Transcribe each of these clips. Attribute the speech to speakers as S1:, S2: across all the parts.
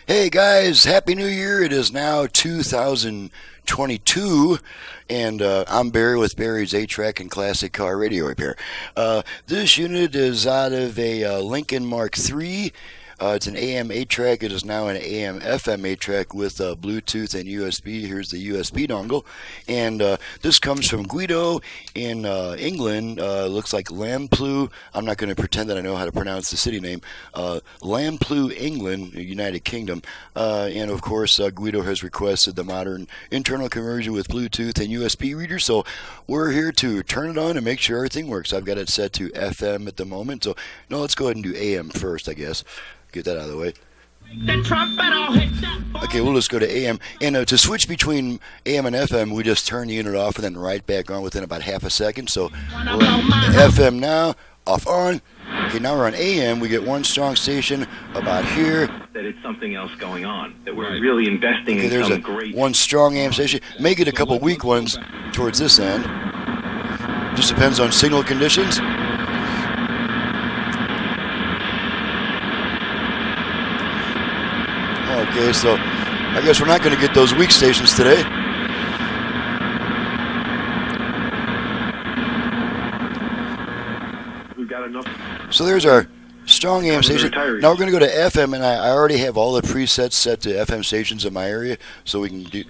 S1: Hey guys, Happy New Year. It is now 2022, and I'm Barry with Barry's 8-Track and Classic Car Radio Repair. This unit is out of a Lincoln Mark III. It's an AM-8 track. It is now an AM-FM 8-track with Bluetooth and USB. Here's the USB dongle. And this comes from Guido in England. Looks like Lamplugh. I'm not going to pretend that I know how to pronounce the city name. Lamplugh, England, United Kingdom. And of course, Guido has requested the modern internal conversion with Bluetooth and USB reader. So we're here to turn it on and make sure everything works. I've got it set to FM at the moment. So no, let's go ahead and do AM first, I guess. Get that out of the way. Okay, we'll just go to AM. And to switch between AM and FM, we just turn the unit off and then right back on within about half a second. So we're on FM now, off on. Okay, now we're on AM. We get one strong station about here.
S2: That it's something else going on. That we're really investing in some great...
S1: one strong AM station. May get a couple weak ones towards this end. Just depends on signal conditions. Okay, so I guess we're not going to get those weak stations today.
S2: We've got enough.
S1: So there's our strong AM station. Now we're going to go to FM, and I already have all the presets set to FM stations in my area, so we can do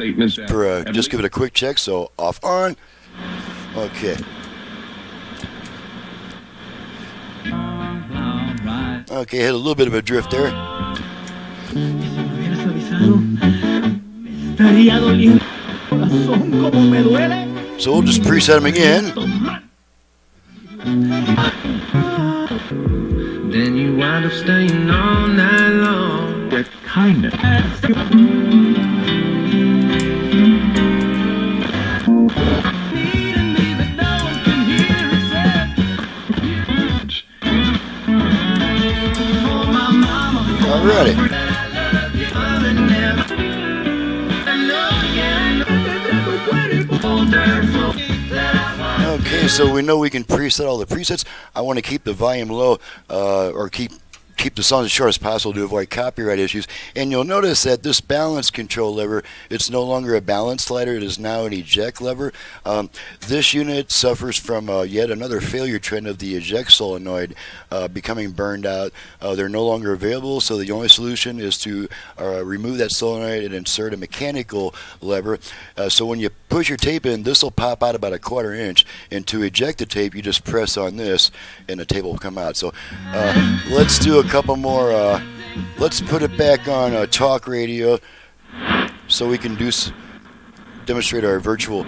S1: just give it a quick check. So off on. Okay. Okay, had a little bit of a drift there. So we'll just preset them again.
S3: Then you wind up staying all night long. With kindness.
S1: Alrighty. Okay, so we know we can preset all the presets. I want to keep the volume low, or keep the sound as short as possible to avoid copyright issues. And you'll notice that this balance control lever, it's no longer a balance slider, it is now an eject lever. This unit suffers from yet another failure trend of the eject solenoid becoming burned out. They're no longer available, so the only solution is to remove that solenoid and insert a mechanical lever. So when you push your tape in, this will pop out about 1/4 inch, and to eject the tape, you just press on this, and the tape will come out. So let's do a couple more. Let's put it back on talk radio so we can demonstrate our virtual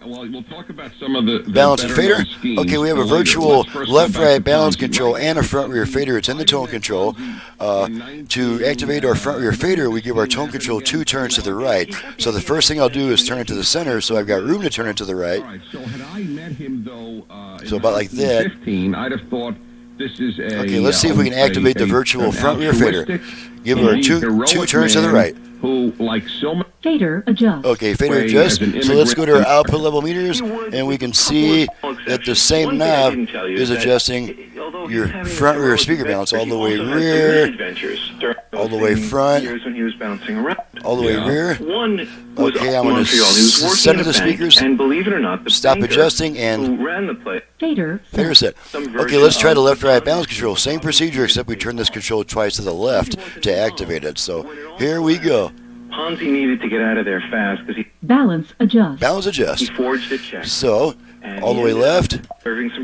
S4: Well, we'll talk about some of the
S1: balance and fader. Okay, we have a virtual left-right balance control and a front-rear fader. It's in the tone control. To activate our front-rear fader, we give our tone control 2 turns to the right. So the first thing I'll do is turn it to the center, so I've got room to turn it to the right.
S4: So had I met him, though,
S1: So about like that.
S4: 15, I'd have thought this is a...
S1: Okay, let's see if we can activate the virtual front-rear fader. Give her two turns to the right.
S4: Who, like so much...
S5: Fader adjust.
S1: Okay, fader adjust. So let's go to our output level meters, and we can see that the same knob is adjusting your front rear speaker balance all the way rear, all the way front, all the way rear. Okay, I'm going to center the speakers, stop adjusting, and
S5: fader
S1: set. Okay, let's try the left-right balance control. Same procedure, except we turn this control twice to the left to activate it. So here we go.
S2: Ponzi needed to get out of there fast because he
S5: balance adjust.
S1: Balance adjust.
S2: He forged a check.
S1: So all the way left,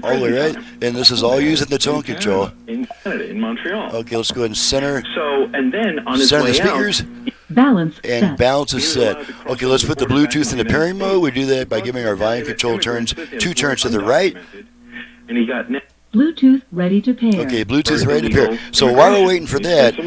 S1: all the way right, and this is all using the tone control.
S2: In Canada, in Montreal.
S1: Okay, let's go ahead and center.
S2: So, and then on his
S1: center
S2: way
S1: the speakers.
S5: Balance
S1: and
S5: set.
S1: balance is set. Okay, let's put the Bluetooth in the pairing mode. We do that by giving our volume control 2 turns to the right.
S2: And he got
S5: Bluetooth ready to pair.
S1: Okay, Bluetooth ready to pair. So while we're waiting for that,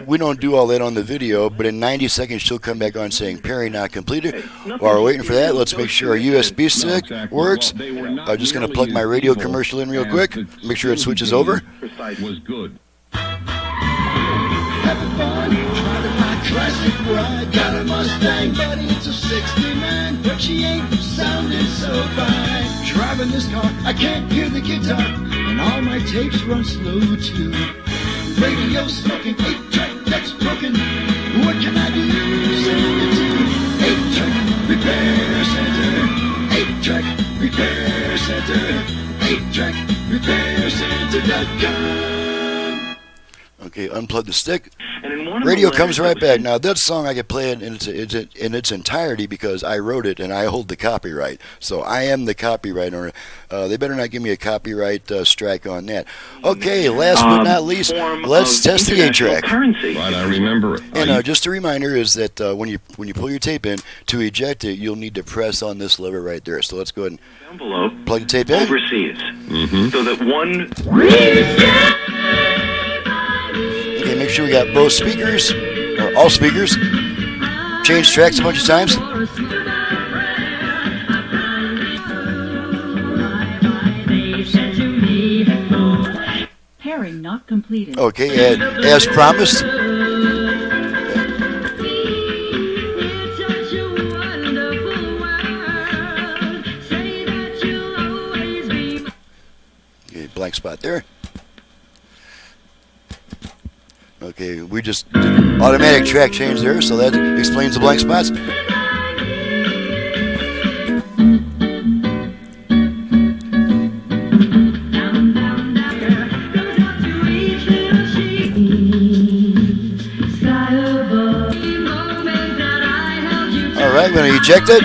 S1: we don't do all that on the video, but in 90 seconds she'll come back on saying pairing not completed. While we're waiting for that, let's make sure our USB stick works. I'm just going to plug my radio commercial in real quick, make sure it switches over.
S4: Was good.
S6: Classic ride, got a Mustang, but it's a 69, but she ain't sounding so fine. Driving this car, I can't hear the guitar, and all my tapes run slow too. Radio smoking, 8-track deck that's broken. What can I do? Send it to 8-Track Repair Center. 8-Track Repair Center. 8trackrepaircenter.com.
S1: Okay, unplug the stick.
S2: And in one of
S1: Radio
S2: the
S1: comes
S2: letters
S1: right
S2: that was
S1: back. Now, that song I could play it in its entirety because I wrote it and I hold the copyright. So I am the copyright owner. They better not give me a copyright strike on that. Okay, last but not least,
S2: form
S1: let's
S2: of
S1: test the
S2: international
S1: 8-track.
S2: currency.
S4: Right, I remember it.
S1: And just a reminder is that when you pull your tape in, to eject it, you'll need to press on this lever right there. So let's go ahead and
S2: Envelope
S1: plug the tape in.
S2: overseas, so that one
S1: Okay, make sure we got both speakers, or all speakers. Change tracks a bunch of times.
S5: Pairing not completed.
S1: Okay, as promised. Okay, blank spot there. Okay, we just did automatic track change there, so that explains the blank spots. All right, we're going to eject it.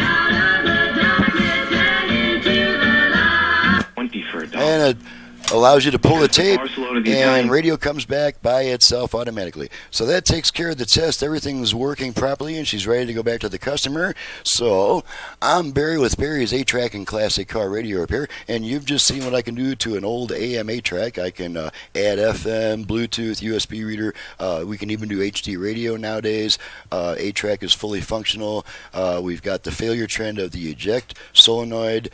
S2: 20 for a dollar.
S1: And it allows you to pull the tape,
S2: Parcel out of the
S1: and
S2: Italian-
S1: radio comes back by itself automatically. So that takes care of the test. Everything's working properly, and she's ready to go back to the customer. So I'm Barry with Barry's 8-Track and Classic Car Radio Repair, and you've just seen what I can do to an old AM-8 track. I can add FM, Bluetooth, USB reader. We can even do HD radio nowadays. 8-Track is fully functional. We've got the failure trend of the eject solenoid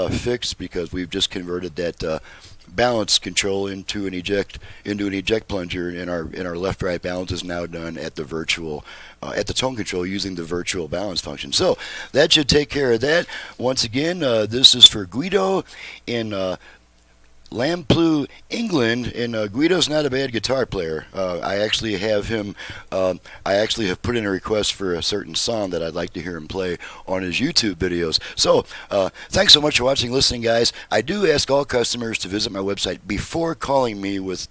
S1: fixed because we've just converted that balance control into an eject plunger, and our left right balance is now done at the virtual at the tone control using the virtual balance function. So that should take care of that. Once again, this is for Guido in Lamplugh, England, and Guido's not a bad guitar player. I actually have him. I actually have put in a request for a certain song that I'd like to hear him play on his YouTube videos. So, thanks so much for watching, listening, guys. I do ask all customers to visit my website before calling me with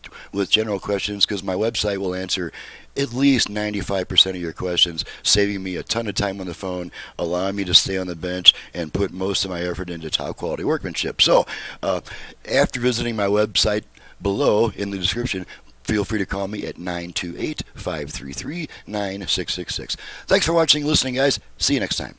S1: general questions, because my website will answer at least 95% of your questions, saving me a ton of time on the phone, allowing me to stay on the bench and put most of my effort into top quality workmanship. So, after visiting my website below in the description, feel free to call me at 928-533-9666. Thanks for watching, listening, guys. See you next time.